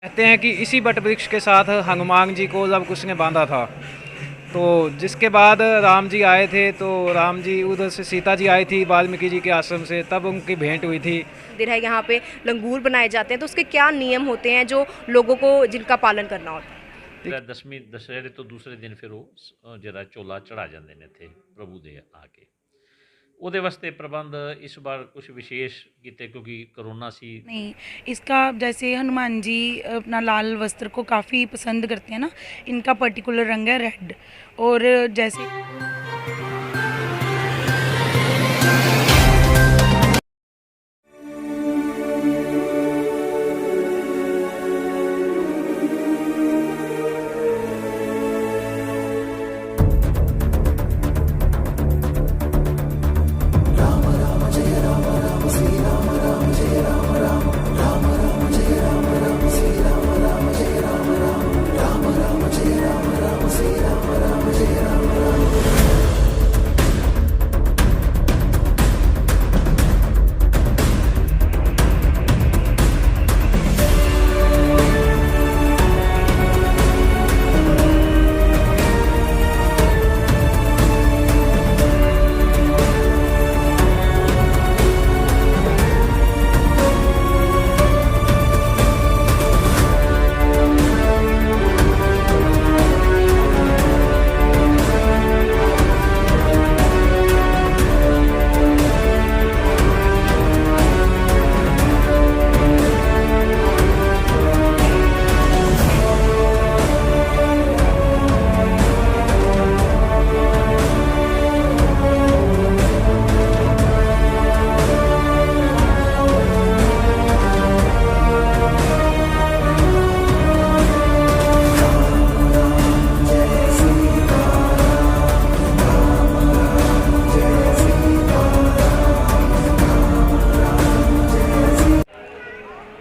कहते हैं कि इसी बट वृक्ष के साथ हनुमान जी को लव कुश ने बांधा था। तो जिसके बाद राम जी आए थे, तो राम जी उधर से सीता जी आई थी वाल्मीकि जी के आश्रम से, तब उनकी भेंट हुई थी। मंदिर है, यहाँ पे लंगूर बनाए जाते हैं, तो उसके क्या नियम होते हैं जो लोगों को जिनका पालन करना होता है? ਜਿਹੜਾ ਦਸਵੀਂ ਦਸ਼ਹਰੇ ਤੋਂ ਦੂਸਰੇ ਦਿਨ ਫਿਰ ਉਹ ਜਿਹੜਾ ਚੋਲਾ ਚੜਾ ਜਾਂਦੇ ਨੇ ਇੱਥੇ ਪ੍ਰਭੂ ਦੇ ਆ ਕੇ। ਉਹਦੇ ਵਾਸਤੇ ਪ੍ਰਬੰਧ ਇਸ ਵਾਰ ਕੁਝ ਵਿਸ਼ੇਸ਼ ਕੀਤੇ ਕਿਉਂਕਿ ਕਰੋਨਾ ਸੀ। नहीं, इसका जैसे हनुमान जी अपना लाल वस्त्र को काफ़ी पसंद करते हैं ना, इनका पर्टिकुलर रंग है रेड। और जैसे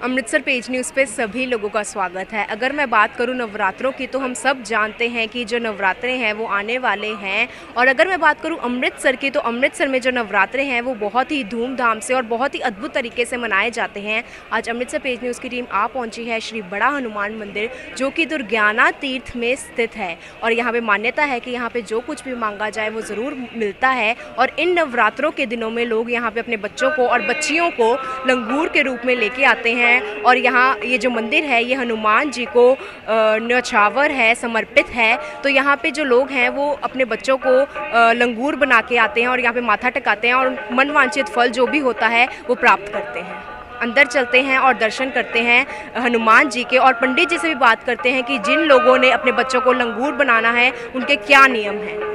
अमृतसर पेज न्यूज़ पे सभी लोगों का स्वागत है। अगर मैं बात करूं नवरात्रों की, तो हम सब जानते हैं कि जो नवरात्रे हैं वो आने वाले हैं। और अगर मैं बात करूं अमृतसर की, तो अमृतसर में जो नवरात्रे हैं वो बहुत ही धूमधाम से और बहुत ही अद्भुत तरीके से मनाए जाते हैं। आज अमृतसर पेज न्यूज़ की टीम आ पहुंची है श्री बड़ा हनुमान मंदिर, जो कि दुर्ज्ञाना तीर्थ में स्थित है। और यहाँ पर मान्यता है कि यहाँ पर जो कुछ भी मांगा जाए वो ज़रूर मिलता है। और इन नवरात्रों के दिनों में लोग यहाँ पर अपने बच्चों को और बच्चियों को लंगूर के रूप में लेके आते हैं। और यहाँ ये जो मंदिर है ये हनुमान जी को न्यौछावर है, समर्पित है। तो यहाँ पे जो लोग हैं वो अपने बच्चों को लंगूर बना के आते हैं और यहाँ पे माथा टेकाते हैं और मनवांछित फल जो भी होता है वो प्राप्त करते हैं। अंदर चलते हैं और दर्शन करते हैं हनुमान जी के, और पंडित जी से भी बात करते हैं कि जिन लोगों ने अपने बच्चों को लंगूर बनाना है उनके क्या नियम हैं।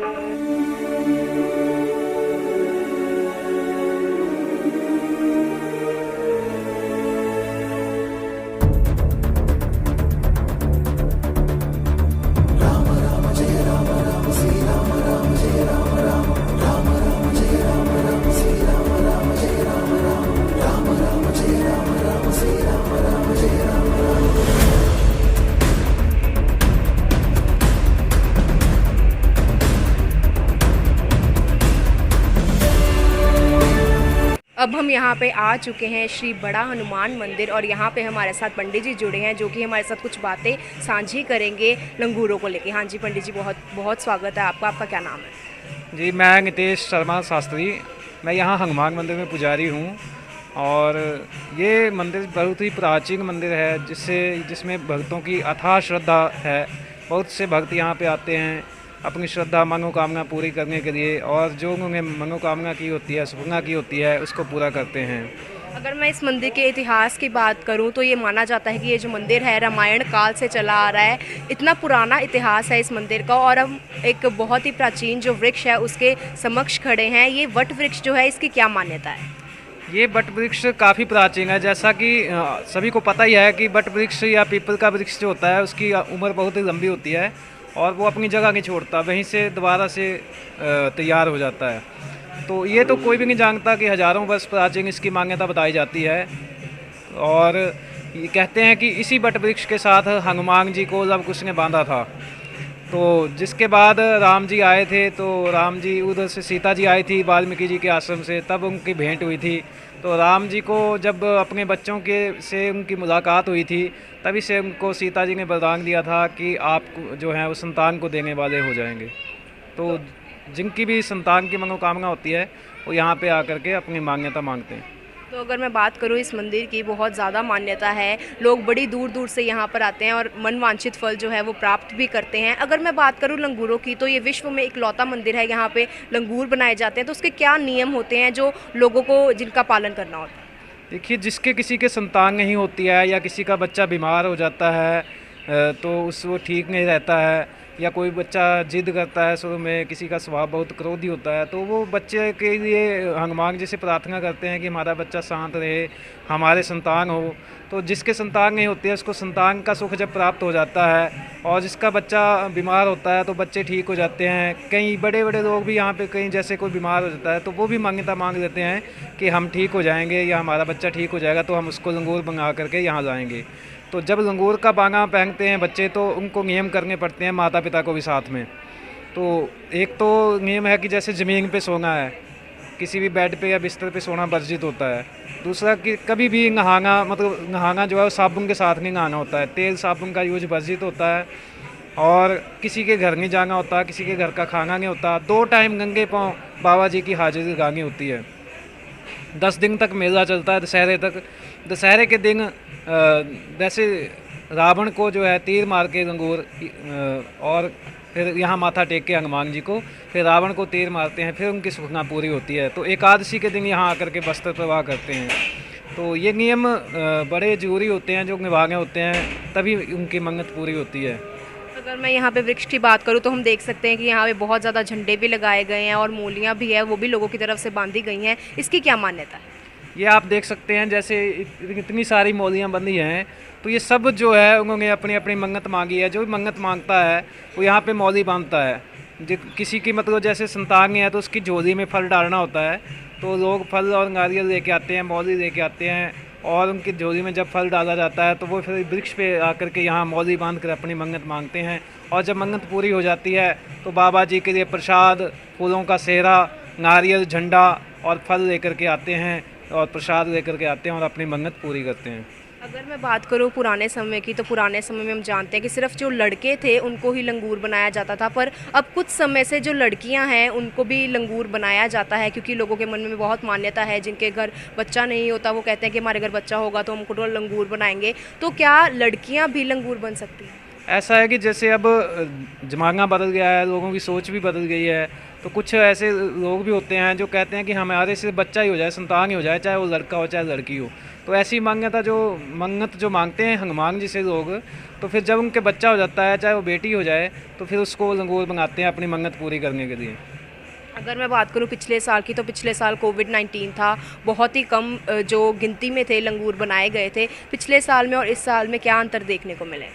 अब हम यहाँ पे आ चुके हैं श्री बड़ा हनुमान मंदिर, और यहाँ पे हमारे साथ पंडित जी जुड़े हैं जो कि हमारे साथ कुछ बातें साझी करेंगे लंगूरों को लेके। हाँ जी पंडित जी, बहुत बहुत स्वागत है आपका। आपका क्या नाम है? जी, मैं नितेश शर्मा शास्त्री, मैं यहाँ हनुमान मंदिर में पुजारी हूँ। और ये मंदिर बहुत ही प्राचीन मंदिर है जिसमें भक्तों की अथाह श्रद्धा है। बहुत से भक्त यहाँ पे आते हैं अपनी श्रद्धा मनोकामना पूरी करने के लिए, और जो उन्हें मनोकामना की होती है, सपना की होती है, उसको पूरा करते हैं। अगर मैं इस मंदिर के इतिहास की बात करूं तो ये माना जाता है कि ये जो मंदिर है रामायण काल से चला आ रहा है। इतना पुराना इतिहास है इस मंदिर का। और हम एक बहुत ही प्राचीन जो वृक्ष है उसके समक्ष खड़े हैं। ये वट वृक्ष जो है इसकी क्या मान्यता है? ये बट वृक्ष काफ़ी प्राचीन है। जैसा कि सभी को पता ही है कि बट वृक्ष या पीपल का वृक्ष जो होता है उसकी उम्र बहुत ही लंबी होती है और वो अपनी जगह नहीं छोड़ता, वहीं से दोबारा से तैयार हो जाता है। तो ये तो कोई भी नहीं जानता कि हज़ारों वर्ष प्राचीन इसकी मान्यता बताई जाती है। और ये कहते हैं कि इसी बट वृक्ष के साथ हनुमान जी को लव कुश ने बांधा था। तो जिसके बाद राम जी आए थे, तो राम जी उधर से सीता जी आई थी वाल्मीकि जी के आश्रम से, तब उनकी भेंट हुई थी। तो राम जी को जब अपने बच्चों के से उनकी मुलाकात हुई थी, तभी से उनको सीता जी ने वरदान दिया था कि आप जो हैं वो संतान को देने वाले हो जाएंगे। तो जिनकी भी संतान की मनोकामना होती है वो यहाँ पे आकर के अपनी मान्यता मांगते हैं। तो अगर मैं बात करूँ इस मंदिर की, बहुत ज़्यादा मान्यता है, लोग बड़ी दूर दूर से यहाँ पर आते हैं और मनवांछित फल जो है वो प्राप्त भी करते हैं। अगर मैं बात करूँ लंगूरों की, तो ये विश्व में इकलौता मंदिर है, यहाँ पे लंगूर बनाए जाते हैं। तो उसके क्या नियम होते हैं जो लोगों को जिनका पालन करना होता है? देखिए, जिसके किसी के संतान नहीं होती है या किसी का बच्चा बीमार हो जाता है तो उस वो ठीक नहीं रहता है, या कोई बच्चा जिद करता है, शुरू में किसी का स्वभाव बहुत क्रोधी होता है, तो वो बच्चे के लिए हनुमान जी से प्रार्थना करते हैं कि हमारा बच्चा शांत रहे, हमारे संतान हो। तो जिसके संतान नहीं होती है उसको संतान का सुख जब प्राप्त हो जाता है, और जिसका बच्चा बीमार होता है तो बच्चे ठीक हो जाते हैं। कई बड़े बड़े लोग भी यहाँ पे, कहीं जैसे कोई बीमार हो जाता है तो वो भी मान्यता मांग लेते हैं कि हम ठीक हो जाएंगे या हमारा बच्चा ठीक हो जाएगा, तो हम उसको लंगूर मंगा करके यहाँ लाएंगे। तो जब लंगूर का बांगा पहनते हैं बच्चे, तो उनको नियम करने पड़ते हैं, माता पिता को भी साथ में। तो एक तो नियम है कि जैसे ज़मीन पे सोना है, किसी भी बेड पे या बिस्तर पे सोना वर्जित होता है। दूसरा कि कभी भी नहाना, मतलब नहाना जो है वो साबुन के साथ नहीं नहाना होता है, तेल साबुन का यूज वर्जित होता है। और किसी के घर नहीं जाना होता, किसी के घर का खाना नहीं होता। 2 टाइम गंगे पाँव बाबा जी की हाजिरी लगानी होती है। 10 दिन तक मेला चलता है, दशहरे तक। दशहरे के दिन वैसे रावण को जो है तीर मार के लंगूर, और फिर यहाँ माथा टेक के हनुमान जी को, फिर रावण को तीर मारते हैं, फिर उनकी सुखना पूरी होती है। तो एकादशी के दिन यहाँ आकर के वस्त्र प्रवाह करते हैं। तो ये नियम बड़े ज़रूरी होते हैं जो निभाने होते हैं, तभी उनकी मन्नत पूरी होती है। अगर मैं यहाँ पे वृक्ष की बात करूँ तो हम देख सकते हैं कि यहाँ पे बहुत ज़्यादा झंडे भी लगाए गए हैं और मूलियाँ भी है, वो भी लोगों की तरफ से बांधी गई हैं। इसकी क्या मान्यता है? ये आप देख सकते हैं, जैसे इतनी सारी मौलियाँ बंधी हैं, तो ये सब जो है उन्होंने अपनी अपनी मन्नत मांगी है। जो भी मन्नत मांगता है वो यहाँ पे मौली बांधता है। किसी की मतलब जैसे संतान नहीं है तो उसकी झोली में फल डालना होता है, तो लोग फल और नारियल लेके आते हैं, मौली लेके आते हैं, और उनकी झोली में जब फल डाला जाता है तो वो फिर वृक्ष पे आकर के यहाँ मौली बांध कर अपनी मन्नत मांगते हैं। और जब मन्नत पूरी हो जाती है तो बाबा जी के लिए प्रसाद, फूलों का सेहरा, नारियल, झंडा और फल लेकर के आते हैं, और प्रसाद लेकर के आते हैं और अपनी मन्नत पूरी करते हैं। अगर मैं बात करूँ पुराने समय की, तो पुराने समय में हम जानते हैं कि सिर्फ जो लड़के थे उनको ही लंगूर बनाया जाता था, पर अब कुछ समय से जो लड़कियां हैं उनको भी लंगूर बनाया जाता है, क्योंकि लोगों के मन में बहुत मान्यता है, जिनके घर बच्चा नहीं होता वो कहते हैं कि हमारे घर बच्चा होगा तो हमको तो लंगूर बनाएंगे। तो क्या लड़कियाँ भी लंगूर बन सकती हैं? ऐसा है कि जैसे अब ज़माना बदल गया है, लोगों की सोच भी बदल गई है, तो कुछ ऐसे लोग भी होते हैं जो कहते हैं कि हमारे से बच्चा ही हो जाए, संतान ही हो जाए, चाहे वो लड़का हो चाहे लड़की हो। तो ऐसी मान्यता जो मन्नत जो मांगते हैं हनुमान जी से लोग, तो फिर जब उनके बच्चा हो जाता है, चाहे वो बेटी हो जाए, तो फिर उसको लंगूर मंगाते हैं अपनी मन्नत पूरी करने के लिए। अगर मैं बात करूं पिछले साल की, तो पिछले साल कोविड-19 था, बहुत ही कम जो गिनती में थे लंगूर बनाए गए थे। पिछले साल में और इस साल में क्या अंतर देखने को मिले?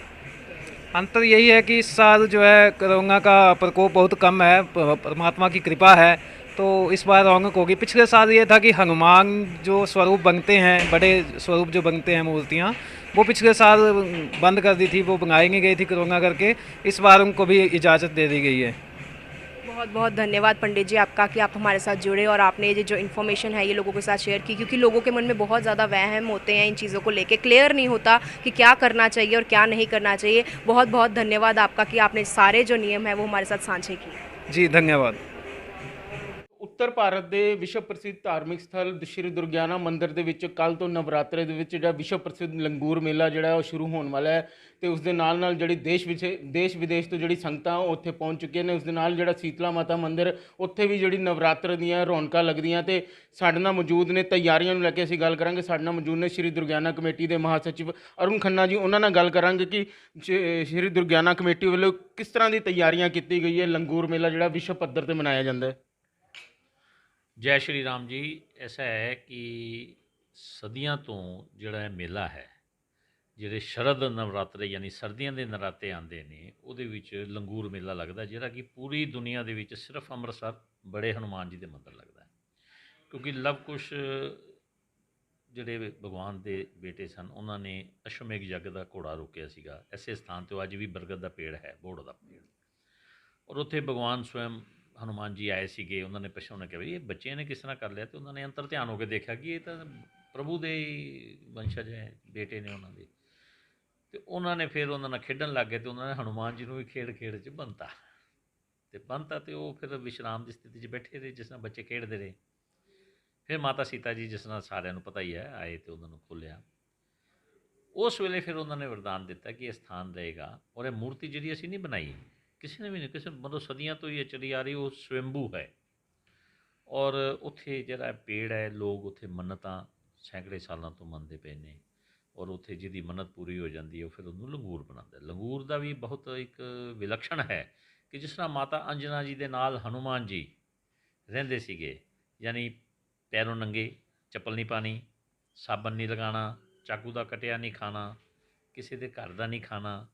अंतर यही है कि इस साल जो है कोरोना का प्रकोप बहुत कम है, परमात्मा की कृपा है, तो इस बार रौनक होगी। पिछले साल ये था कि हनुमान जो स्वरूप बनते हैं, बड़े स्वरूप जो बनते हैं मूर्तियाँ, वो पिछले साल बंद कर दी थी, वो बनाई नहीं गई थी कोरोना करके। इस बार उनको भी इजाज़त दे दी गई है। बहुत बहुत धन्यवाद पंडित जी आपका कि आप हमारे साथ जुड़े और आपने ये जो इन्फॉर्मेशन है ये लोगों के साथ शेयर की, क्योंकि लोगों के मन में बहुत ज़्यादा वहम होते हैं इन चीज़ों को लेके, क्लियर नहीं होता कि क्या करना चाहिए और क्या नहीं करना चाहिए। बहुत बहुत धन्यवाद आपका कि आपने सारे जो नियम है वो हमारे साथ साझे किए। जी धन्यवाद। ਉੱਤਰ ਭਾਰਤ ਦੇ ਵਿਸ਼ਵ ਪ੍ਰਸਿੱਧ ਧਾਰਮਿਕ ਸਥਲ ਸ਼੍ਰੀ ਦੁਰਗਿਆਨਾ ਮੰਦਿਰ ਦੇ ਵਿੱਚ ਕੱਲ ਤੋਂ ਨਵਰਾਤਰੇ ਦੇ ਵਿੱਚ ਜਿਹੜਾ ਵਿਸ਼ਵ ਪ੍ਰਸਿੱਧ ਲੰਗੂਰ ਮੇਲਾ ਜਿਹੜਾ ਉਹ ਸ਼ੁਰੂ ਹੋਣ ਵਾਲਾ ਹੈ, ਤੇ ਉਸ ਦੇ ਨਾਲ ਨਾਲ ਜਿਹੜੀ ਦੇਸ਼ ਵਿਦੇਸ਼ ਤੋਂ ਜਿਹੜੀ ਸੰਗਤਾਂ ਉਹ ਉੱਥੇ ਪਹੁੰਚ ਚੁੱਕੀਆਂ ਨੇ। ਉਸ ਦੇ ਨਾਲ ਜਿਹੜਾ ਸੀਤਲਾ ਮਾਤਾ ਮੰਦਿਰ, ਉੱਥੇ ਵੀ ਜਿਹੜੀ ਨਵਰਾਤਰੇ ਦੀਆਂ ਰੌਣਕਾਂ ਲੱਗਦੀਆਂ। ਤੇ ਸਾਡੇ ਨਾਲ ਮੌਜੂਦ ਨੇ, ਤਿਆਰੀਆਂ ਨੂੰ ਲੈ ਕੇ ਅਸੀਂ ਗੱਲ ਕਰਾਂਗੇ। ਸਾਡੇ ਨਾਲ ਮੌਜੂਦ ਨੇ ਸ਼੍ਰੀ ਦੁਰਗਿਆਨਾ ਕਮੇਟੀ ਦੇ ਮਹਾਸਚਿਵ ਅਰੁਣ ਖੰਨਾ ਜੀ। ਉਹਨਾਂ ਨਾਲ ਗੱਲ ਕਰਾਂਗੇ ਕਿ ਸ਼੍ਰੀ ਦੁਰਗਿਆਨਾ ਕਮੇਟੀ ਵੱਲੋਂ ਕਿਸ ਤਰ੍ਹਾਂ ਦੀ ਤਿਆਰੀਆਂ ਕੀਤੀ ਗਈ ਹੈ ਲੰਗੂਰ ਮੇਲਾ ਜਿਹੜਾ ਵਿਸ਼ਵ ਪੱਧਰ ਤੇ ਮਨਾਇਆ ਜਾਂਦਾ ਹੈ। जय श्री राम जी। ऐसा है कि सदियां तो ਜਿਹੜਾ ਇਹ ਮੇਲਾ ਹੈ, ਜਿਹੜੇ ਸ਼ਰਦ ਨਵਰਾਤਰੇ ਯਾਨੀ ਸਰਦੀਆਂ ਦੇ ਨਰਾਤੇ ਆਉਂਦੇ ਨੇ, ਉਹਦੇ ਵਿੱਚ ਲੰਗੂਰ ਮੇਲਾ ਲੱਗਦਾ, ਜਿਹੜਾ ਕਿ ਪੂਰੀ ਦੁਨੀਆ ਦੇ ਵਿੱਚ ਸਿਰਫ ਅੰਮ੍ਰਿਤਸਰ ਬੜੇ ਹਨੂਮਾਨ ਜੀ ਦੇ ਮੰਦਰ ਲੱਗਦਾ ਹੈ। ਕਿਉਂਕਿ ਲਵ ਕੁਸ਼ ਜਿਹੜੇ ਭਗਵਾਨ ਦੇ ਬੇਟੇ ਸਨ, ਉਹਨਾਂ ਨੇ ਅਸ਼ਵਮੇਘ ਯੱਗ ਦਾ ਘੋੜਾ ਰੋਕਿਆ ਸੀਗਾ। ਐਸੇ ਸਥਾਨ 'ਤੇ ਅੱਜ ਵੀ ਬਰਗਦ ਦਾ ਪੇੜ ਹੈ, ਬੋੜ ਦਾ ਪੇੜ, ਔਰ ਉੱਥੇ ਭਗਵਾਨ ਸਵੈਮ ਹਨੂੰਮਾਨ ਜੀ ਆਏ ਸੀਗੇ, ਉਹਨਾਂ ਨੇ ਪੁੱਛਿਆ, ਉਹਨਾਂ ਕਿਹਾ ਵੀ ਇਹ ਬੱਚਿਆਂ ਨੇ ਕਿਸ ਤਰ੍ਹਾਂ ਕਰ ਲਿਆ, ਤੇ ਉਹਨਾਂ ਨੇ ਅੰਤਰ ਧਿਆਨ ਹੋ ਕੇ ਦੇਖਿਆ ਕਿ ਇਹ ਤਾਂ ਪ੍ਰਭੂ ਦੇ ਹੀ ਵੰਸ਼ਜ ਹੈ, ਬੇਟੇ ਨੇ ਉਹਨਾਂ ਦੇ। ਤੇ ਉਹਨਾਂ ਨੇ ਫਿਰ ਉਹਨਾਂ ਨਾਲ ਖੇਡਣ ਲੱਗ ਗਏ, ਤੇ ਉਹਨਾਂ ਨੇ ਹਨੂੰਮਾਨ ਜੀ ਨੂੰ ਵੀ ਖੇਡ 'ਚ ਬੰਨ੍ਹਤਾ, ਤੇ ਉਹ ਫਿਰ ਵਿਸ਼ਰਾਮ ਦੀ ਸਥਿਤੀ 'ਚ ਬੈਠੇ ਰਹੇ, ਜਿਸ ਨਾਲ ਬੱਚੇ ਖੇਡਦੇ ਰਹੇ। ਫਿਰ ਮਾਤਾ ਸੀਤਾ ਜੀ, ਜਿਸ ਨਾਲ ਸਾਰਿਆਂ ਨੂੰ ਪਤਾ ਹੀ ਹੈ, ਆਏ ਤੇ ਉਹਨਾਂ ਨੂੰ ਖੋਲ੍ਹਿਆ। ਉਸ ਵੇਲੇ ਫਿਰ ਉਹਨਾਂ ਨੇ ਵਰਦਾਨ ਦਿੱਤਾ ਕਿ ਇਹ ਸਥਾਨ ਰਹੇਗਾ, ਔਰ ਇਹ ਮੂਰਤੀ ਜਿਹੜੀ ਅਸੀਂ ਨਹੀਂ ਬਣਾਈ, ਕਿਸੇ ਨੇ ਵੀ ਨਹੀਂ, ਕਿਸੇ ਮਤਲਬ ਸਦੀਆਂ ਤੋਂ ਹੀ ਇਹ ਚੱਲੀ ਆ ਰਹੀ, ਉਹ ਸਵੈੰਭੂ ਹੈ। ਔਰ ਉੱਥੇ ਜਿਹੜਾ ਪੇੜ ਹੈ, ਲੋਕ ਉੱਥੇ ਮੰਨਤਾਂ ਸੈਂਕੜੇ ਸਾਲਾਂ ਤੋਂ ਮੰਨਦੇ ਪਏ ਨੇ, ਔਰ ਉੱਥੇ ਜਿਹਦੀ ਮੰਨਤ ਪੂਰੀ ਹੋ ਜਾਂਦੀ ਹੈ ਉਹ ਫਿਰ ਉਹਨੂੰ ਲੰਗੂਰ ਬਣਾਉਂਦਾ। ਲੰਗੂਰ ਦਾ ਵੀ ਬਹੁਤ ਇੱਕ ਵਿਲੱਖਣ ਹੈ ਕਿ ਜਿਸ ਤਰ੍ਹਾਂ ਮਾਤਾ ਅੰਜਨਾ ਜੀ ਦੇ ਨਾਲ ਹਨੂੰਮਾਨ ਜੀ ਰਹਿੰਦੇ ਸੀਗੇ, ਯਾਨੀ ਪੈਰੋਂ ਨੰਗੇ, ਚੱਪਲ ਨਹੀਂ ਪਾਣੀ, ਸਾਬਣ ਨਹੀਂ ਲਗਾਉਣਾ, ਚਾਕੂ ਦਾ ਕਟਿਆ ਨਹੀਂ ਖਾਣਾ, ਕਿਸੇ ਦੇ ਘਰ ਦਾ ਨਹੀਂ ਖਾਣਾ,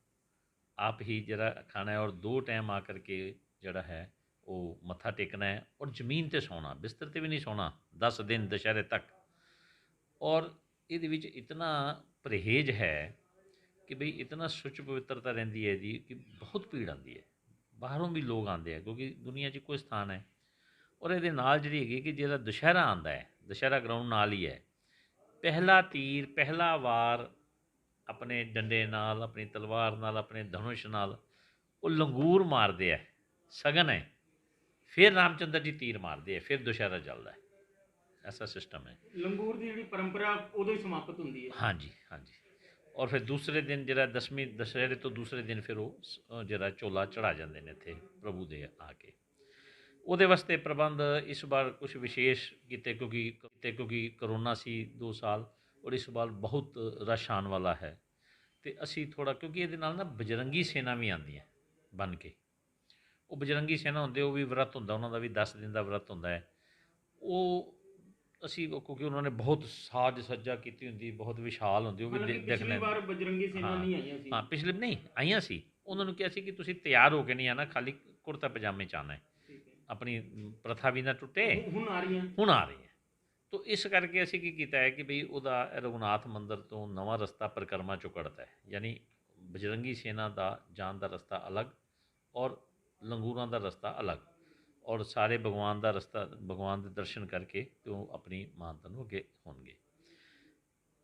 ਆਪ ਹੀ ਜਿਹੜਾ ਖਾਣਾ ਹੈ, ਔਰ 2 ਟਾਈਮ ਆ ਕਰਕੇ ਜਿਹੜਾ ਹੈ ਉਹ ਮੱਥਾ ਟੇਕਣਾ ਹੈ, ਔਰ ਜ਼ਮੀਨ 'ਤੇ ਸੌਣਾ, ਬਿਸਤਰ 'ਤੇ ਵੀ ਨਹੀਂ ਸੌਣਾ 10 ਦਿਨ ਦੁਸ਼ਹਿਰੇ ਤੱਕ। ਔਰ ਇਹਦੇ ਵਿੱਚ ਇਤਨਾ ਪਰਹੇਜ਼ ਹੈ ਕਿ ਬਈ ਇਤਨਾ ਸੁੱਚ ਪਵਿੱਤਰਤਾ ਰਹਿੰਦੀ ਹੈ ਇਹਦੀ ਕਿ ਬਹੁਤ ਭੀੜ ਆਉਂਦੀ ਹੈ, ਬਾਹਰੋਂ ਵੀ ਲੋਕ ਆਉਂਦੇ ਆ, ਕਿਉਂਕਿ ਦੁਨੀਆ 'ਚ ਕੋਈ ਸਥਾਨ ਹੈ। ਔਰ ਇਹਦੇ ਨਾਲ ਜਿਹੜੀ ਹੈਗੀ ਕਿ ਜਿਹੜਾ ਦੁਸ਼ਹਿਰਾ ਆਉਂਦਾ ਹੈ, ਦੁਸ਼ਹਿਰਾ ਗਰਾਊਂਡ ਨਾਲ ਹੀ ਹੈ, ਪਹਿਲਾ ਤੀਰ, ਪਹਿਲਾ ਵਾਰ ਆਪਣੇ ਡੰਡੇ ਨਾਲ, ਆਪਣੀ ਤਲਵਾਰ ਨਾਲ, ਆਪਣੇ ਧਨੁਸ਼ ਨਾਲ ਉਹ ਲੰਗੂਰ ਮਾਰਦੇ ਆ, ਸਗਨ ਹੈ। ਫਿਰ ਰਾਮਚੰਦਰ ਜੀ ਤੀਰ ਮਾਰਦੇ ਆ, ਫਿਰ ਦੁਸ਼ਹਿਰਾ ਚੱਲਦਾ ਹੈ। ਐਸਾ ਸਿਸਟਮ ਹੈ। ਲੰਗੂਰ ਦੀ ਜਿਹੜੀ ਪਰੰਪਰਾ ਉਦੋਂ ਹੀ ਸਮਾਪਤ ਹੁੰਦੀ ਹੈ। ਹਾਂਜੀ ਹਾਂਜੀ। ਔਰ ਫਿਰ ਦੂਸਰੇ ਦਿਨ ਜਿਹੜਾ 10ਵੀਂ ਦੁਸ਼ਹਿਰੇ ਤੋਂ ਦੂਸਰੇ ਦਿਨ ਫਿਰ ਉਹ ਜਿਹੜਾ ਝੋਲਾ ਚੜਾ ਜਾਂਦੇ ਨੇ ਇੱਥੇ ਪ੍ਰਭੂ ਦੇ ਆ ਕੇ। ਉਹਦੇ ਵਾਸਤੇ ਪ੍ਰਬੰਧ ਇਸ ਵਾਰ ਕੁਝ ਵਿਸ਼ੇਸ਼ ਕੀਤੇ, ਕਿਉਂਕਿ ਕਰੋਨਾ ਸੀ 2 ਸਾਲ, ਔਰ ਇਸ ਵਾਰ ਬਹੁਤ ਰਸ਼ ਆਉਣ ਵਾਲਾ ਹੈ। ਤੇ ਅਸੀਂ ਥੋੜ੍ਹਾ, ਕਿਉਂਕਿ ਇਹਦੇ ਨਾਲ ਨਾ ਬਜਰੰਗੀ ਸੇਨਾ ਵੀ ਆਉਂਦੀਆਂ ਬਣ ਕੇ, ਉਹ ਬਜਰੰਗੀ ਸੇਨਾ ਹੁੰਦੇ, ਉਹ ਵੀ ਵਰਤ ਹੁੰਦਾ ਉਹਨਾਂ ਦਾ ਵੀ, 10 ਦਿਨ ਦਾ ਵਰਤ ਹੁੰਦਾ ਹੈ। ਉਹ ਅਸੀਂ ਕਿਉਂਕਿ ਉਹਨਾਂ ਨੇ ਬਹੁਤ ਸਾਜ ਸੱਜਾ ਕੀਤੀ ਹੁੰਦੀ, ਬਹੁਤ ਵਿਸ਼ਾਲ ਹੁੰਦੀ, ਉਹ ਵੀ ਦੇਖਣਾ। ਪਿਛਲੀ ਵਾਰ ਬਜਰੰਗੀ ਸੇਨਾ ਨਹੀਂ ਆਈਆਂ ਸੀ। ਹਾਂ, ਪਿਛਲੇ ਨਹੀਂ ਆਈਆਂ ਸੀ। ਉਹਨਾਂ ਨੂੰ ਕਿਹਾ ਸੀ ਕਿ ਤੁਸੀਂ ਤਿਆਰ ਹੋ ਕੇ ਨਹੀਂ ਆਉਣਾ, ਖਾਲੀ ਕੁੜਤਾ ਪਜਾਮੇ 'ਚ ਆਉਣਾ ਹੈ, ਆਪਣੀ ਪ੍ਰਥਾ ਵੀ ਨਾ ਟੁੱਟੇ। ਹੁਣ ਆ ਰਹੀ ਹੈ। ਤੋ ਇਸ ਕਰਕੇ ਅਸੀਂ ਕੀ ਕੀਤਾ ਹੈ ਕਿ ਬਈ ਉਹਦਾ ਰਘੁਨਾਥ ਮੰਦਿਰ ਤੋਂ ਨਵਾਂ ਰਸਤਾ ਪਰਿਕਰਮਾ ਚੋਂ ਕੱਢਤਾ ਹੈ, ਯਾਨੀ ਬਜਰੰਗੀ ਸੇਨਾ ਦਾ ਜਾਣ ਦਾ ਰਸਤਾ ਅਲੱਗ, ਔਰ ਲੰਗੂਰਾਂ ਦਾ ਰਸਤਾ ਅਲੱਗ, ਔਰ ਸਾਰੇ ਭਗਵਾਨ ਦਾ ਰਸਤਾ, ਭਗਵਾਨ ਦੇ ਦਰਸ਼ਨ ਕਰਕੇ ਤੇ ਉਹ ਆਪਣੀ ਮਾਨਤਾ ਨੂੰ ਅੱਗੇ ਹੋਣਗੇ।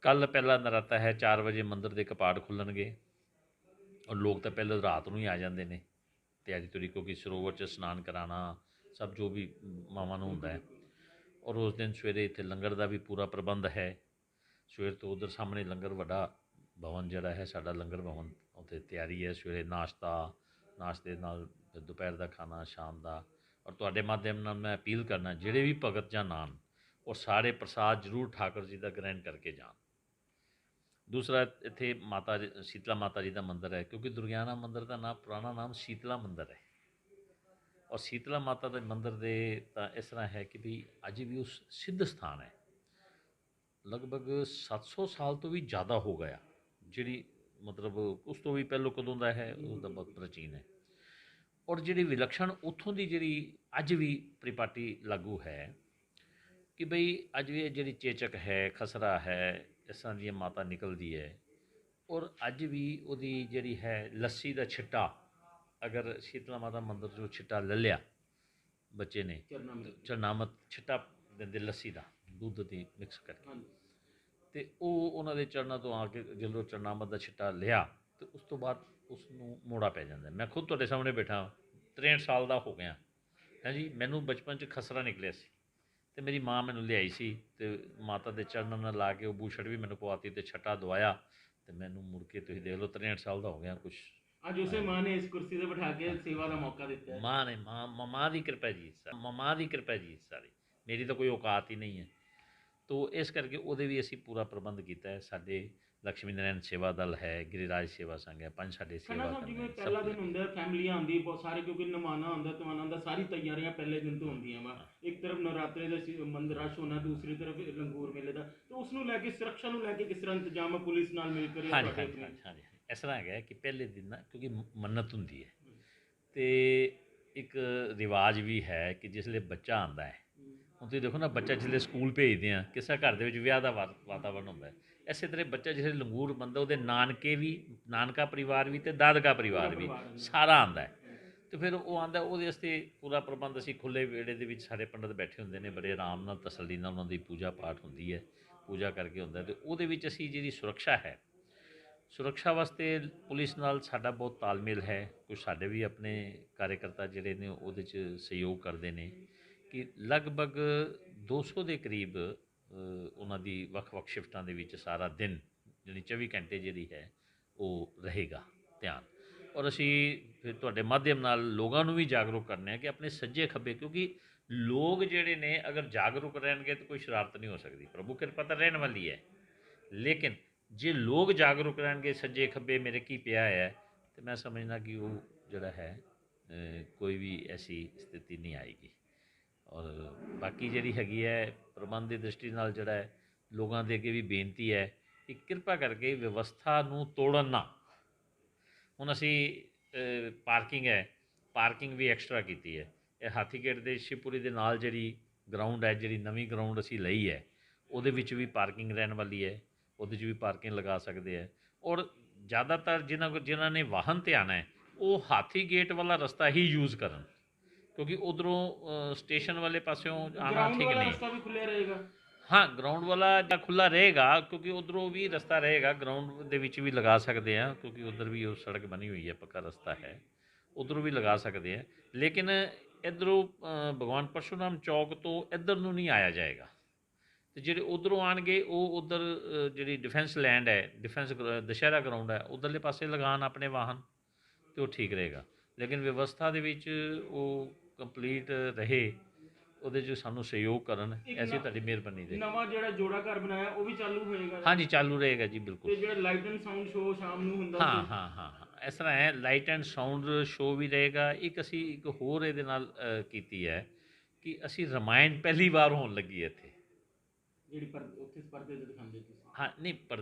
ਕੱਲ੍ਹ ਪਹਿਲਾ ਨਰਾਤਾ ਹੈ, 4 ਵਜੇ ਮੰਦਿਰ ਦੇ ਕਪਾਟ ਖੁੱਲ੍ਹਣਗੇ, ਔਰ ਲੋਕ ਤਾਂ ਪਹਿਲਾਂ ਰਾਤ ਨੂੰ ਹੀ ਆ ਜਾਂਦੇ ਨੇ ਤਿਆਰੀ ਤੁਰੀ, ਕਿਉਂਕਿ ਸਰੋਵਰ 'ਚ ਇਸ਼ਨਾਨ ਕਰਾਉਣਾ ਸਭ ਜੋ ਵੀ ਮਾਵਾਂ ਨੂੰ ਹੁੰਦਾ ਹੈ। ਔਰ ਉਸ ਦਿਨ ਸਵੇਰੇ ਇੱਥੇ ਲੰਗਰ ਦਾ ਵੀ ਪੂਰਾ ਪ੍ਰਬੰਧ ਹੈ। ਸਵੇਰ ਤੋਂ ਉਧਰ ਸਾਹਮਣੇ ਲੰਗਰ, ਵੱਡਾ ਭਵਨ ਜਿਹੜਾ ਹੈ ਸਾਡਾ ਲੰਗਰ ਭਵਨ, ਉੱਥੇ ਤਿਆਰੀ ਹੈ। ਸਵੇਰੇ ਨਾਸ਼ਤੇ ਨਾਲ ਦੁਪਹਿਰ ਦਾ ਖਾਣਾ, ਸ਼ਾਮ ਦਾ। ਔਰ ਤੁਹਾਡੇ ਮਾਧਿਅਮ ਨਾਲ ਮੈਂ ਅਪੀਲ ਕਰਨਾ, ਜਿਹੜੇ ਵੀ ਭਗਤ ਜਾਂ ਨਾਨ, ਔਰ ਸਾਰੇ ਪ੍ਰਸਾਦ ਜ਼ਰੂਰ ਠਾਕੁਰ ਜੀ ਦਾ ਗ੍ਰਹਿਣ ਕਰਕੇ ਜਾਣ। ਦੂਸਰਾ, ਇੱਥੇ ਸ਼ੀਤਲਾ ਮਾਤਾ ਜੀ ਦਾ ਮੰਦਿਰ ਹੈ, ਕਿਉਂਕਿ ਦੁਰਗਿਆਨਾ ਮੰਦਿਰ ਦਾ ਪੁਰਾਣਾ ਨਾਮ ਸ਼ੀਤਲਾ ਮੰਦਿਰ ਹੈ। ਔਰ ਸ਼ੀਤਲਾ ਮਾਤਾ ਦੇ ਮੰਦਿਰ ਦੇ ਤਾਂ ਇਸ ਤਰ੍ਹਾਂ ਹੈ ਕਿ ਵੀ ਅੱਜ ਵੀ ਉਸ ਸਿੱਧ ਸਥਾਨ ਹੈ, ਲਗਭਗ 700 ਸਾਲ ਤੋਂ ਵੀ ਜ਼ਿਆਦਾ ਹੋ ਗਿਆ, ਜਿਹੜੀ ਮਤਲਬ ਉਸ ਤੋਂ ਵੀ ਪਹਿਲੋਂ ਕਦੋਂ ਦਾ ਹੈ, ਉਸ ਦਾ ਬਹੁਤ ਪ੍ਰਾਚੀਨ ਹੈ। ਔਰ ਜਿਹੜੀ ਵਿਲੱਖਣ ਉੱਥੋਂ ਦੀ ਜਿਹੜੀ ਅੱਜ ਵੀ ਪਰਿਪਾਟੀ ਲਾਗੂ ਹੈ ਕਿ ਬਈ ਅੱਜ ਵੀ ਜਿਹੜੀ ਚੇਚਕ ਹੈ, ਖਸਰਾ ਹੈ, ਇਸ ਤਰ੍ਹਾਂ ਦੀ ਮਾਤਾ ਨਿਕਲਦੀ ਹੈ। ਔਰ ਅੱਜ ਵੀ ਉਹਦੀ ਜਿਹੜੀ ਹੈ ਲੱਸੀ ਦਾ ਛਿੱਟਾ, ਅਗਰ ਸ਼ੀਤਲਾ ਮਾਤਾ ਮੰਦਿਰ 'ਚੋਂ ਛਿੱਟਾ ਲੈ ਲਿਆ ਬੱਚੇ ਨੇ, ਚਰਨਾਮਤ ਛਿੱਟਾ ਦਿੰਦੇ ਲੱਸੀ ਦਾ, ਦੁੱਧ ਦੀ ਮਿਕਸ ਕਰਕੇ, ਅਤੇ ਉਹ ਉਹਨਾਂ ਦੇ ਚਰਨਾਂ ਤੋਂ ਆ ਕੇ ਜਦੋਂ ਚਰਨਾਮਤ ਦਾ ਛਿੱਟਾ ਲਿਆ ਅਤੇ ਉਸ ਤੋਂ ਬਾਅਦ ਉਸ ਨੂੰ ਮੋੜਾ ਪੈ ਜਾਂਦਾ। ਮੈਂ ਖੁਦ ਤੁਹਾਡੇ ਸਾਹਮਣੇ ਬੈਠਾ, 63 ਸਾਲ ਦਾ ਹੋ ਗਿਆ ਹੈ ਜੀ। ਮੈਨੂੰ ਬਚਪਨ 'ਚ ਖਸਰਾ ਨਿਕਲਿਆ ਸੀ ਅਤੇ ਮੇਰੀ ਮਾਂ ਮੈਨੂੰ ਲਿਆਈ ਸੀ, ਅਤੇ ਮਾਤਾ ਦੇ ਚਰਨਾਂ ਨਾਲ ਲਾ ਕੇ ਉਹ ਬੂਛੜ ਵੀ ਮੈਨੂੰ ਪਵਾਤੀ ਅਤੇ ਛੱਟਾ ਦਵਾਇਆ, ਅਤੇ ਮੈਨੂੰ ਮੁੜ ਕੇ ਤੁਸੀਂ ਦੇਖ ਲਓ 63 ਸਾਲ ਦਾ ਹੋ ਗਿਆ ਕੁਛ। ਅੱਜ ਉਸੇ ਮਾਂ ਨੇ ਇਸ ਕੁਰਸੀ ਤੇ ਬਿਠਾ ਕੇ ਸੇਵਾ ਦਾ ਮੌਕਾ ਦਿੱਤਾ ਹੈ। ਮਾਂ ਦੀ ਕਿਰਪਾ ਜੀ, ਮਾਂ ਦੀ ਕਿਰਪਾ ਜੀ ਸਾਰੀ, ਮੇਰੀ ਤਾਂ ਕੋਈ ਔਕਾਤ ਹੀ ਨਹੀਂ ਹੈ। ਤੋ ਇਸ ਕਰਕੇ ਉਹਦੇ ਵੀ ਅਸੀਂ ਪੂਰਾ ਪ੍ਰਬੰਧ ਕੀਤਾ ਹੈ। ਸਾਡੇ ਲక్ష్ਮੀ ਨਾਰਾਇਣ ਸੇਵਾ ਦਲ ਹੈ, ਗਿਰੀਰਾਜ ਸੇਵਾ ਸੰਘ ਹੈ, 5 ਸਾਡੇ ਸੇਵਾ ਦਲ ਜਿਵੇਂ ਪਹਿਲਾ ਦਿਨ ਹੁੰਦਾ, ਫੈਮਲੀਆਂ ਆਉਂਦੀ ਬਹੁਤ ਸਾਰੇ, ਕਿਉਂਕਿ ਨਮਾਨਾ ਹੁੰਦਾ, ਤਵਾਨਾ ਹੁੰਦਾ, ਸਾਰੀ ਤਿਆਰੀਆਂ ਪਹਿਲੇ ਦਿਨ ਤੋਂ ਹੁੰਦੀਆਂ ਵਾ। ਇੱਕ ਤਰਫ ਨਵਰਾਤਰੇ ਦਾ ਮੰਦਿਰ ਰਸ਼ ਹੋਣਾ, ਦੂਸਰੀ ਤਰਫ ਲੰਗੂਰ ਮੇਲੇ ਦਾ, ਤੇ ਉਸ ਨੂੰ ਲੈ ਕੇ, ਸੁਰੱਖਿਆ ਨੂੰ ਲੈ ਕੇ ਕਿਸ ਤਰ੍ਹਾਂ ਇੰਤਜ਼ਾਮ ਹੈ ਪੁਲਿਸ ਨਾਲ ਮਿਲ ਕੇ? ਹਾਂਜੀ, ਇਸ ਤਰ੍ਹਾਂ ਹੈਗਾ ਕਿ ਪਹਿਲੇ ਦਿਨ ਨਾ, ਕਿਉਂਕਿ ਮੰਨਤ ਹੁੰਦੀ ਹੈ ਅਤੇ ਇੱਕ ਰਿਵਾਜ ਵੀ ਹੈ ਕਿ ਜਿਸ ਵੇਲੇ ਬੱਚਾ ਆਉਂਦਾ ਹੈ, ਹੁਣ ਤੁਸੀਂ ਦੇਖੋ ਨਾ, ਬੱਚਾ ਜਿਸ ਵੇਲੇ ਸਕੂਲ ਭੇਜਦੇ ਆ, ਕਿਸੇ ਘਰ ਦੇ ਵਿੱਚ ਵਿਆਹ ਦਾ ਵਾਤਾਵਰਨ ਹੁੰਦਾ ਹੈ, ਇਸੇ ਤਰ੍ਹਾਂ ਬੱਚਾ ਜਿਸ ਵੇਲੇ ਲੰਗੂਰ ਬੰਦਾ, ਉਹਦੇ ਨਾਨਕੇ ਵੀ, ਨਾਨਕਾ ਪਰਿਵਾਰ ਵੀ ਅਤੇ ਦਾਦਕਾ ਪਰਿਵਾਰ ਵੀ ਸਾਰਾ ਆਉਂਦਾ ਹੈ। ਤੇ ਫਿਰ ਉਹ ਆਂਦਾ ਉਹਦੇ ਵਾਸਤੇ ਪੂਰਾ ਪ੍ਰਬੰਧ ਅਸੀਂ ਖੁੱਲੇ ਵਿਹੜੇ ਦੇ ਵਿੱਚ ਸਾਰੇ ਪੰਡਤ ਬੈਠੇ ਹੁੰਦੇ ਨੇ, ਬੜੇ ਆਰਾਮ ਨਾਲ ਤਸੱਲੀ ਨਾਲ ਉਹਨਾਂ ਦੀ ਪੂਜਾ ਪਾਠ ਹੁੰਦੀ ਹੈ, ਪੂਜਾ ਕਰਕੇ ਹੁੰਦਾ। ਤੇ ਉਹਦੇ ਵਿੱਚ ਅਸੀਂ ਜਿਹੜੀ ਸੁਰੱਖਿਆ ਹੈ, ਸੁਰੱਖਿਆ ਵਾਸਤੇ ਪੁਲਿਸ ਨਾਲ ਸਾਡਾ ਬਹੁਤ ਤਾਲਮੇਲ ਹੈ। ਕੁਝ ਸਾਡੇ ਵੀ ਆਪਣੇ ਕਾਰਜਕਰਤਾ ਜਿਹੜੇ ਨੇ ਉਹਦੇ 'ਚ ਸਹਿਯੋਗ ਕਰਦੇ ਨੇ ਕਿ ਲਗਭਗ 200 ਦੇ ਕਰੀਬ ਉਹਨਾਂ ਦੀ ਵੱਖ-ਵੱਖ ਸ਼ਿਫਟਾਂ ਦੇ ਵਿੱਚ ਸਾਰਾ ਦਿਨ ਜਿਹੜੀ 24 ਘੰਟੇ ਜਿਹੜੀ ਹੈ ਉਹ ਰਹੇਗਾ ਧਿਆਨ। ਔਰ ਅਸੀਂ ਫਿਰ ਤੁਹਾਡੇ ਮਾਧਿਅਮ ਨਾਲ ਲੋਕਾਂ ਨੂੰ ਵੀ ਜਾਗਰੂਕ ਕਰਨੇ ਆ ਕਿ ਆਪਣੇ ਸੱਜੇ ਖੱਬੇ, ਕਿਉਂਕਿ ਲੋਕ ਜਿਹੜੇ ਨੇ ਅਗਰ ਜਾਗਰੂਕ ਰਹਿਣਗੇ ਤਾਂ ਕੋਈ ਸ਼ਰਾਰਤ ਨਹੀਂ ਹੋ ਸਕਦੀ। ਪ੍ਰਭੂ ਕਿਰਪਾ ਤਾਂ ਰਹਿਣ ਵਾਲੀ ਹੈ, ਲੇਕਿਨ ਜੇ ਲੋਕ ਜਾਗਰੂਕ ਰਹਿਣਗੇ ਸੱਜੇ ਖੱਬੇ ਮੇਰੇ ਕੀ ਪਿਆ ਹੈ, ਤੇ ਮੈਂ ਸਮਝਦਾ ਕਿ ਉਹ ਜਿਹੜਾ ਹੈ ਕੋਈ ਵੀ ਐਸੀ ਸਥਿਤੀ ਨਹੀਂ ਆਏਗੀ। ਔਰ ਬਾਕੀ ਜਿਹੜੀ ਹੈਗੀ ਹੈ ਪ੍ਰਬੰਧ ਦੀ ਦ੍ਰਿਸ਼ਟੀ ਨਾਲ ਜਿਹੜਾ ਹੈ ਲੋਕਾਂ ਦੇ ਅੱਗੇ ਵੀ ਬੇਨਤੀ ਹੈ ਕਿ ਕਿਰਪਾ ਕਰਕੇ ਵਿਵਸਥਾ ਨੂੰ ਤੋੜਨ ਨਾ। ਹੁਣ ਅਸੀਂ ਪਾਰਕਿੰਗ ਹੈ, ਪਾਰਕਿੰਗ ਵੀ ਐਕਸਟਰਾ ਕੀਤੀ ਹੈ। ਇਹ ਹਾਥੀਗੇਟ ਦੇ ਸ਼ਿਵਪੁਰੀ ਦੇ ਨਾਲ ਜਿਹੜੀ ਗਰਾਊਂਡ ਹੈ, ਜਿਹੜੀ ਨਵੀਂ ਗਰਾਊਂਡ ਅਸੀਂ ਲਈ ਹੈ, ਉਹਦੇ ਵਿੱਚ ਵੀ ਪਾਰਕਿੰਗ ਰਹਿਣ ਵਾਲੀ ਹੈ, ਉਹਦੇ 'ਚ ਵੀ ਪਾਰਕਿੰਗ ਲਗਾ ਸਕਦੇ ਹੈ। ਔਰ ਜ਼ਿਆਦਾਤਰ ਜਿਨ੍ਹਾਂ ਨੇ ਵਾਹਨ ਤੇ ਆਉਣਾ ਹੈ ਉਹ ਹਾਥੀਗੇਟ ਵਾਲਾ ਰਸਤਾ ਹੀ ਯੂਜ਼ ਕਰਨ, ਕਿਉਂਕਿ ਉਧਰੋਂ ਸਟੇਸ਼ਨ ਵਾਲੇ ਪਾਸਿਓਂ ਆਉਣਾ ਠੀਕ ਨਹੀਂ। ਰਸਤਾ ਵੀ ਖੁੱਲਿਆ ਰਹੇਗਾ। ਹਾਂ, ਗਰਾਊਂਡ ਵਾਲਾ ਜਾਂ ਖੁੱਲ੍ਹਾ ਰਹੇਗਾ, ਕਿਉਂਕਿ ਉਧਰੋਂ ਵੀ ਰਸਤਾ ਰਹੇਗਾ, ਗਰਾਊਂਡ ਦੇ ਵਿੱਚ ਵੀ ਲਗਾ ਸਕਦੇ ਹਾਂ, ਕਿਉਂਕਿ ਉਧਰ ਵੀ ਉਹ ਸੜਕ ਬਣੀ ਹੋਈ ਹੈ, ਪੱਕਾ ਰਸਤਾ ਹੈ, ਉਧਰੋਂ ਵੀ ਲਗਾ ਸਕਦੇ ਹਾਂ। ਲੇਕਿਨ ਇੱਧਰੋਂ ਭਗਵਾਨ ਪਰਸ਼ੂਰਾਮ ਚੌਕ ਤੋਂ ਇੱਧਰ ਨੂੰ ਨਹੀਂ ਆਇਆ ਜਾਏਗਾ। ਤੇ ਜਿਹੜੇ ਉਧਰੋਂ ਆਣਗੇ ਉਹ ਉਧਰ ਜਿਹੜੀ ਡਿਫੈਂਸ ਲੈਂਡ ਹੈ, ਡਿਫੈਂਸ ਦੁਸ਼ਹਿਰਾ ਗਰਾਊਂਡ ਹੈ, ਉਧਰਲੇ ਪਾਸੇ ਲਗਾਉਣ ਆਪਣੇ ਵਾਹਨ, ਤੇ ਉਹ ਠੀਕ ਰਹੇਗਾ। ਲੇਕਿਨ ਵਿਵਸਥਾ ਦੇ ਵਿੱਚ ਉਹ ਕੰਪਲੀਟ ਰਹੇ, ਉਹਦੇ 'ਚ ਸਾਨੂੰ ਸਹਿਯੋਗ ਕਰਨ, ਐਸੀ ਤੁਹਾਡੀ ਮਿਹਰਬਾਨੀ ਦੇ। ਨਵਾਂ ਜਿਹੜਾ ਜੋੜਾ ਘਰ ਬਣਾਇਆ ਉਹ ਵੀ ਚਾਲੂ ਹੋਏਗਾ? ਹਾਂਜੀ, ਚਾਲੂ ਰਹੇਗਾ ਜੀ, ਬਿਲਕੁਲ। ਤੇ ਜਿਹੜਾ ਲਾਈਟ ਐਂਡ ਸਾਊਂਡ ਸ਼ੋਅ ਸ਼ਾਮ ਨੂੰ ਹੁੰਦਾ ਹਾਂ ਹਾਂ ਹਾਂ ਹਾਂ, ਇਸ ਤਰ੍ਹਾਂ ਹੈ, ਲਾਈਟ ਐਂਡ ਸਾਊਂਡ ਸ਼ੋਅ ਵੀ ਰਹੇਗਾ। ਅਸੀਂ ਇੱਕ ਹੋਰ ਇਹਦੇ ਨਾਲ ਕੀਤੀ ਹੈ ਕਿ ਅਸੀਂ ਰਾਮਾਇਣ ਪਹਿਲੀ ਵਾਰ ਹੋਣ ਲੱਗੀ ਹੈ ਇੱਥੇ, ਜਿਹੜੀ ਉੱਥੇ ਪਰਦੇ ਤੇ ਦਿਖਾਉਂਦੇ ਤੁਸੀਂ? ਹਾਂ, ਨਹੀਂ,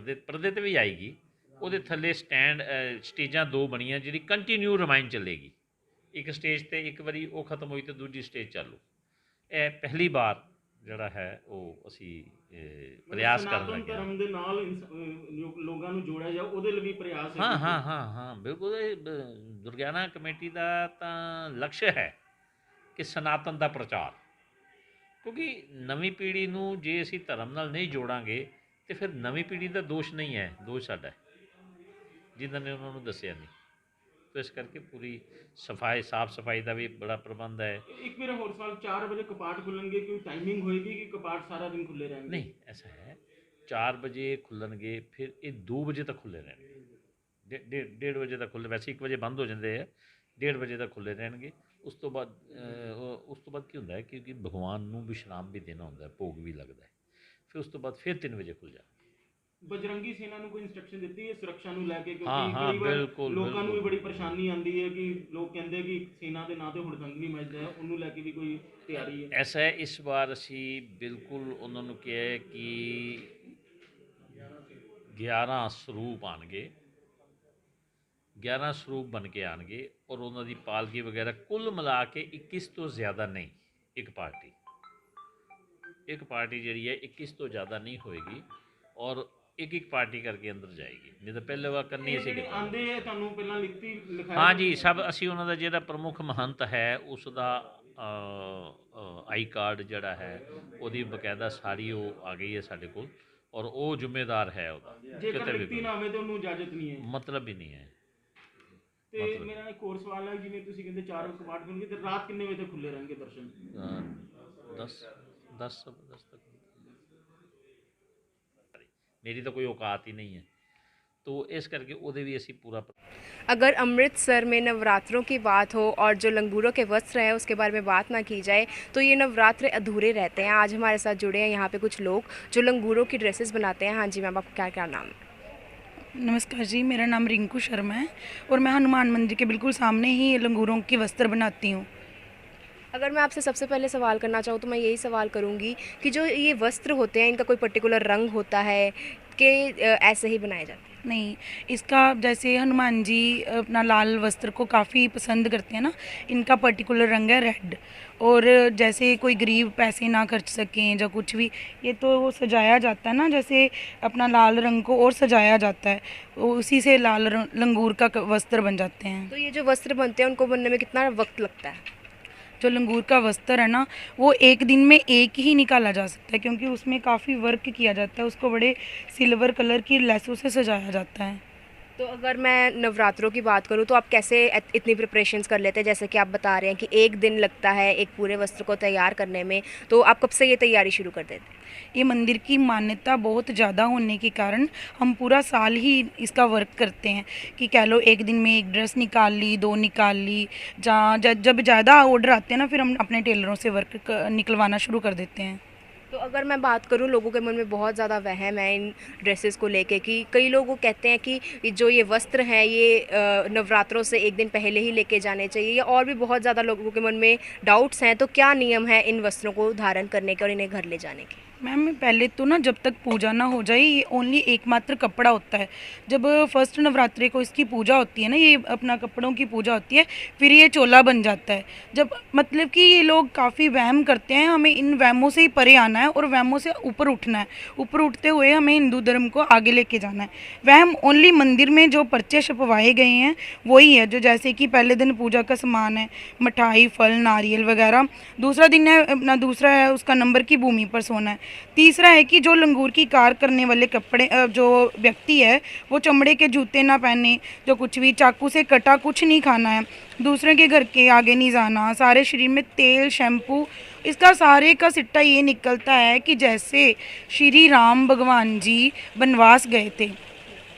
ਪਰਦੇ ਤੇ ਵੀ ਆਏਗੀ। ਉਹਦੇ ਥੱਲੇ ਸਟੇਜਾਂ 2 ਬਣੀਆਂ, ਜਿਹੜੀ ਕੰਟੀਨਿਊ ਰਾਮਾਇਣ ਚੱਲੇਗੀ। ਇੱਕ ਸਟੇਜ ਤੇ ਇੱਕ ਵਾਰੀ ਉਹ ਖਤਮ ਹੋਈ ਤੇ ਦੂਜੀ ਸਟੇਜ ਚਾਲੂ। ਇਹ ਪਹਿਲੀ ਵਾਰ ਜਿਹੜਾ ਹੈ ਉਹ ਅਸੀਂ ਪ੍ਰਯਾਸ ਕਰਨ ਲੱਗੇ ਹਾਂ। ਧਰਮ ਦੇ ਨਾਲ ਲੋਕਾਂ ਨੂੰ ਜੋੜਿਆ ਜਾ, ਉਹਦੇ ਲਈ ਵੀ ਪ੍ਰਯਾਸ ਹੈ। ਹਾਂ ਹਾਂ ਹਾਂ ਹਾਂ, ਬਿਲਕੁਲ। ਇਹ ਦੁਰਗਿਆਨਾ ਕਮੇਟੀ ਦਾ ਤਾਂ ਲਕਸ਼ ਹੈ ਕਿ ਸਨਾਤਨ ਦਾ ਪ੍ਰਚਾਰ, ਕਿਉਂਕਿ ਨਵੀਂ ਪੀੜ੍ਹੀ ਨੂੰ ਜੇ ਅਸੀਂ ਧਰਮ ਨਾਲ ਨਹੀਂ ਜੋੜਾਂਗੇ ਤੇ ਫਿਰ ਨਵੀਂ ਪੀੜ੍ਹੀ ਦਾ ਦੋਸ਼ ਨਹੀਂ ਹੈ, ਦੋਸ਼ ਸਾਡਾ ਹੈ ਜਿਨ੍ਹਾਂ ਨੇ ਉਹਨਾਂ ਨੂੰ ਦੱਸਿਆ ਨਹੀਂ। तो इस करके पूरी सफाई साफ सफाई का भी बड़ा प्रबंध है। एक मेरा और सवाल, 4 बजे कपाट खुलेंगे, कोई टाइमिंग होएगी कि कपाट सारा दिन खुले रहेंगे? नहीं, ऐसा है 4 बजे खुलणगे, फिर ये 2 बजे तक खुले रहेंगे, डेढ़ बजे तक खुले, वैसे 1 बजे बंद हो जाते हैं, 1:30 बजे तक खुले रहेंगे। उस तो बाद की होंदा है क्योंकि भगवान नूं विश्राम भी देना होंदा है, भोग भी लगता है, फिर उस तो बाद फिर 3 बजे खुल जाए। बजरंगी सेना ਨੂੰ ਕੋਈ ਇਨਸਟਰਕਸ਼ਨ ਦਿੱਤੀ ਹੈ ਸੁਰੱਖਿਆ ਨੂੰ ਲੈ ਕੇ? हाँ, हाँ, बिल्कुल, ਲੋਕਾਂ ਨੂੰ ਵੀ बिल्कुल। ਬੜੀ ਪਰੇਸ਼ਾਨੀ ਆਉਂਦੀ ਹੈ ਕਿ ਲੋਕ ਕਹਿੰਦੇ ਕਿ ਸੈਨਾ ਦੇ ਨਾਂ ਤੇ ਹੁੜਦੰਗ ਨਹੀਂ ਮੱਚਦਾ ਹੈ, ਉਹਨੂੰ ਲੈ ਕੇ ਵੀ ਕੋਈ ਤਿਆਰੀ ਹੈ? ऐसा है, इस बार असी बिल्कुल उन्होंने कहा है कि 11 ਸਰੂਪ ਆਣਗੇ, 11 ਸਰੂਪ बन के आएंगे और उन्होंने पालकी वगैरह कुल मिला के 21 तो ज़्यादा नहीं। एक पार्टी जी है 21 तो ज़्यादा नहीं होएगी और एक पार्टी करके अंदर जाएगी, नहीं तो पहले वार करनी ऐसी ਆਂਦੇ ਹੈ ਤੁਹਾਨੂੰ ਪਹਿਲਾਂ ਲਿਖਤੀ हाँ जी। सब असी उन्होंने ਜਿਹੜਾ प्रमुख महंत है उसका आई कार्ड जड़ा है ਉਹਦੀ ਬਕਾਇਦਾ ਸਾਰੀ ਉਹ ਆ ਗਈ ਹੈ ਸਾਡੇ ਕੋਲ और वो ਜ਼ਿੰਮੇਦਾਰ ਹੈ ਉਹਦਾ, ਜੇਕਰ ਲਿਖਤੀ ਨਾ ਹੋਵੇ ਤਾਂ ਉਹਨੂੰ ਇਜਾਜ਼ਤ ਨਹੀਂ ਹੈ, मतलब ही नहीं है। ਤੇ ਮੇਰਾ ਇੱਕ ਹੋਰ ਸਵਾਲ ਹੈ, ਜਿਵੇਂ ਤੁਸੀਂ ਕਹਿੰਦੇ 4 ਵਜੇ ਕਪਾਟ ਖੁੱਲਣਗੇ ਤੇ ਰਾਤ ਕਿੰਨੇ ਵਜੇ ਤੱਕ ਖੁੱਲੇ ਰਹਿਣਗੇ ਦਰਸ਼ਨ? 10 तक। मेरी तो कोई औकात ही नहीं है, तो इस करके ਉਹਦੇ भी ਅਸੀਂ पूरा। अगर अमृतसर में नवरात्रों की बात हो और जो लंगूरों के वस्त्र हैं उसके बारे में बात ना की जाए तो ये नवरात्र अधूरे रहते हैं। आज हमारे साथ जुड़े हैं यहाँ पे कुछ लोग जो लंगूरों की ड्रेसेस बनाते हैं। हाँ जी मैम, आपका क्या क्या नाम है? नमस्कार जी, मेरा नाम रिंकू शर्मा है और मैं हनुमान मंदिर के बिल्कुल सामने ही लंगूरों के वस्त्र बनाती हूँ। अगर मैं आपसे सबसे पहले सवाल करना चाहूँ तो मैं यही सवाल करूँगी कि जो ये वस्त्र होते हैं इनका कोई पर्टिकुलर रंग होता है कि ऐसे ही बनाए जाते हैं? नहीं, इसका जैसे हनुमान जी अपना लाल वस्त्र को काफ़ी पसंद करते हैं ना, इनका पर्टिकुलर रंग है रेड। और जैसे कोई गरीब पैसे ना खर्च सकें या कुछ भी, ये तो वो सजाया जाता है ना, जैसे अपना लाल रंग को और सजाया जाता है, उसी से लंगूर का वस्त्र बन जाते हैं। तो ये जो वस्त्र बनते हैं उनको बनने में कितना वक्त लगता है? जो लंगूर का वस्त्र है ना, वो एक दिन में एक ही निकाला जा सकता है, क्योंकि उसमें काफ़ी वर्क किया जाता है, उसको बड़े सिल्वर कलर की लेसों से सजाया जाता है। तो अगर मैं नवरात्रों की बात करूँ तो आप कैसे इतनी प्रिपरेशंस कर लेते हैं? जैसे कि आप बता रहे हैं कि एक दिन लगता है एक पूरे वस्त्र को तैयार करने में, तो आप कब से ये तैयारी शुरू कर देते हैं? ये मंदिर की मान्यता बहुत ज़्यादा होने के कारण हम पूरा साल ही इसका वर्क करते हैं, कि कह लो एक दिन में एक ड्रेस निकाल ली, 2 निकाल ली, जब ज़्यादा ऑर्डर आते हैं ना, फिर हम अपने टेलरों से वर्क निकलवाना शुरू कर देते हैं। तो अगर मैं बात करूं, लोगों के मन में बहुत ज़्यादा वहम है इन ड्रेसेस को लेके, कि कई लोग कहते हैं कि जो ये वस्त्र हैं ये नवरात्रों से एक दिन पहले ही लेके जाने चाहिए, या और भी बहुत ज़्यादा लोगों के मन में डाउट्स हैं। तो क्या नियम है इन वस्त्रों को धारण करने के और इन्हें घर ले जाने के? मैम, पहले तो ना, जब तक पूजा ना हो जाए, ये ओनली एकमात्र कपड़ा होता है। जब फर्स्ट नवरात्रि को इसकी पूजा होती है ना, ये अपना कपड़ों की पूजा होती है, फिर ये चोला बन जाता है। जब मतलब कि ये लोग काफ़ी वहम करते हैं, हमें इन वहमों से ही परे आना है और वहमों से ऊपर उठना है। ऊपर उठते हुए हमें हिंदू धर्म को आगे लेके जाना है। वहम ओनली मंदिर में जो पर्चे छपवाए गए हैं वही है, जो जैसे कि पहले दिन पूजा का सामान है, मिठाई, फल, नारियल वगैरह। दूसरा दिन है अपना, दूसरा है उसका नंबर की भूमि पर सोना है। तीसरा है कि जो लंगूर की कार करने वाले कपड़े जो व्यक्ति है, वो चमड़े के जूते ना पहने, जो कुछ भी चाकू से कटा कुछ नहीं खाना है, दूसरे के घर के आगे नहीं जाना, सारे शरीर में तेल, शैम्पू, इसका सारे का सिट्टा ये निकलता है कि जैसे श्री राम भगवान जी वनवास गए थे,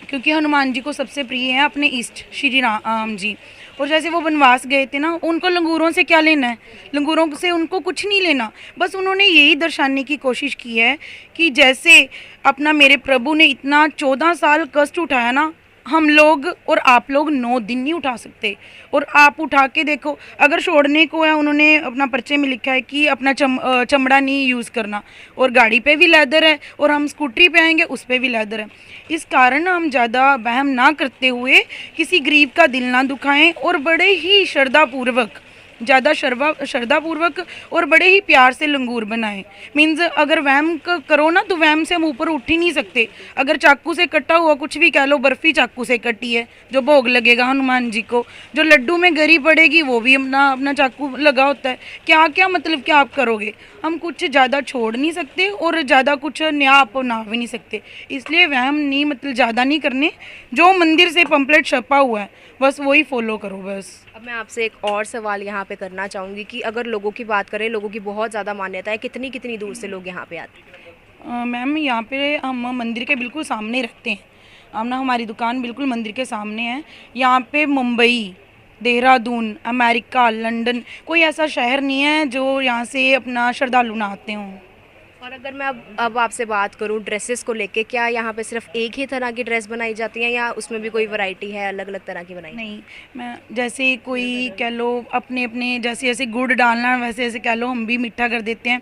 क्योंकि हनुमान जी को सबसे प्रिय है अपने इष्ट श्री राम जी। और जैसे वो वनवास गए थे ना, उनको लंगूरों से क्या लेना है? लंगूरों से उनको कुछ नहीं लेना। बस उन्होंने यही दर्शाने की कोशिश की है कि जैसे अपना मेरे प्रभु ने इतना 14 साल कष्ट उठाया ना, हम लोग और आप लोग 9 दिन नहीं उठा सकते। और आप उठा के देखो, अगर छोड़ने को है, उन्होंने अपना पर्चे में लिखा है कि अपना चमड़ा नहीं यूज़ करना, और गाड़ी पे भी लेदर है, और हम स्कूटरी पे आएंगे उस पर भी लेदर है। इस कारण हम ज़्यादा वहम ना करते हुए किसी गरीब का दिल ना दुखाएं, और बड़े ही श्रद्धापूर्वक, ज़्यादा श्रद्धापूर्वक और बड़े ही प्यार से लंगूर बनाएं। मीन्स अगर वहम करो ना, तो वहम से हम ऊपर उठ ही नहीं सकते। अगर चाकू से कटा हुआ कुछ भी, कह लो बर्फ़ी चाकू से कटी है, जो भोग लगेगा हनुमान जी को, जो लड्डू में गरी पड़ेगी वो भी अपना चाकू लगा होता है। क्या मतलब क्या आप करोगे? हम कुछ ज़्यादा छोड़ नहीं सकते और ज़्यादा कुछ नया अपना भी नहीं सकते। इसलिए वहम नहीं, मतलब ज़्यादा नहीं करने। जो मंदिर से पंपलेट छपा हुआ है बस वही फॉलो करो बस। अब मैं आपसे एक और सवाल यहाँ पे करना चाहूँगी कि अगर लोगों की बात करें, लोगों की बहुत ज़्यादा मान्यता है, कितनी दूर से लोग यहाँ पे आते हैं? मैम, यहाँ पे हम मंदिर के बिल्कुल सामने रखते हैं। हम ना, हमारी दुकान बिल्कुल मंदिर के सामने है। यहाँ पे मुंबई, देहरादून, अमेरिका, लंदन, कोई ऐसा शहर नहीं है जो यहाँ से अपना श्रद्धालु ना आते हों। और अगर मैं अब आपसे बात करूं ड्रेसेस को लेके, क्या यहाँ पे सिर्फ एक ही तरह की ड्रेस बनाई जाती है, या उसमें भी कोई वैरायटी है, अलग अलग तरह की बनाई? नहीं, मैं जैसे कोई कह लो अपने अपने जैसे गुड़ डालना, वैसे ऐसे कह लो हम भी मीठा कर देते हैं।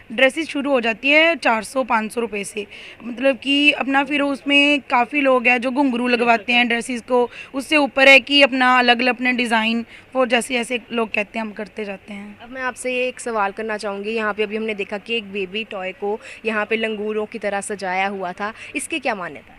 ड्रेसेस शुरू हो जाती है 400-500 रुपये से, मतलब कि अपना फिर उसमें काफ़ी लोग हैं जो घुंघरू लगवाते हैं ड्रेसेस को। उससे ऊपर है कि अपना अलग अलग अपने डिज़ाइन, वो जैसे जैसे लोग कहते हैं हम करते जाते हैं। अब मैं आपसे ये एक सवाल करना चाहूँगी, यहाँ पे अभी हमने देखा कि एक बेबी टॉय को यहाँ पे लंगूरों की तरह सजाया हुआ था, इसकी क्या मान्यता है?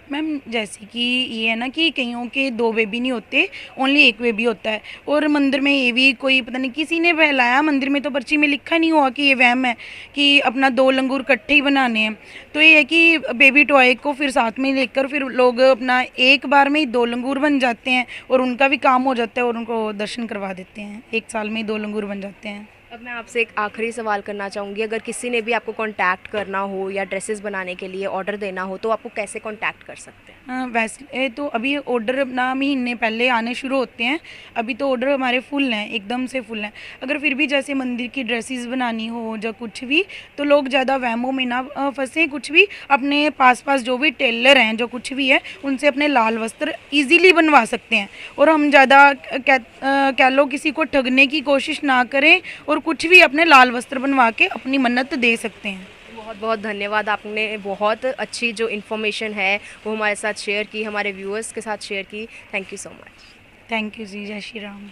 मैम, जैसे कि ये है ना कि कईयों के 2 बेबी नहीं होते, ओनली 1 बेबी होता है। और मंदिर में ये भी कोई पता नहीं किसी ने बहलाया, मंदिर में तो पर्ची में लिखा नहीं हुआ कि ये वहम है कि अपना 2 लंगूर इकट्ठे ही बनाने हैं। तो ये है कि बेबी टॉय को फिर साथ में लेकर फिर लोग अपना एक बार में ही 2 लंगूर बन जाते हैं, और उनका भी काम हो जाता है, और उनको दर्शन करवा देते हैं। 1 साल में ही 2 लंगूर बन जाते हैं। अब मैं आपसे एक आखिरी सवाल करना चाहूँगी, अगर किसी ने भी आपको कांटेक्ट करना हो या ड्रेसेस बनाने के लिए ऑर्डर देना हो, तो आपको कैसे कांटेक्ट कर सकते हैं? वैसे तो अभी ऑर्डर अपना महीने पहले आने शुरू होते हैं। अभी तो ऑर्डर हमारे फुल हैं, एकदम से फुल हैं। अगर फिर भी जैसे मंदिर की ड्रेसेस बनानी हो या कुछ भी, तो लोग ज़्यादा वहमों में ना फंसे। कुछ भी अपने पास जो भी टेलर हैं, जो कुछ भी है, उनसे अपने लाल वस्त्र ईजीली बनवा सकते हैं। और हम ज़्यादा कह लो किसी को ठगने की कोशिश ना करें, और कुछ भी अपने लाल वस्त्र बनवा के अपनी मन्नत दे सकते हैं। बहुत बहुत धन्यवाद, आपने बहुत अच्छी जो इन्फॉर्मेशन है वो हमारे साथ शेयर की, हमारे व्यूअर्स के साथ शेयर की। Thank you so much. Thank you ji, जय श्री राम।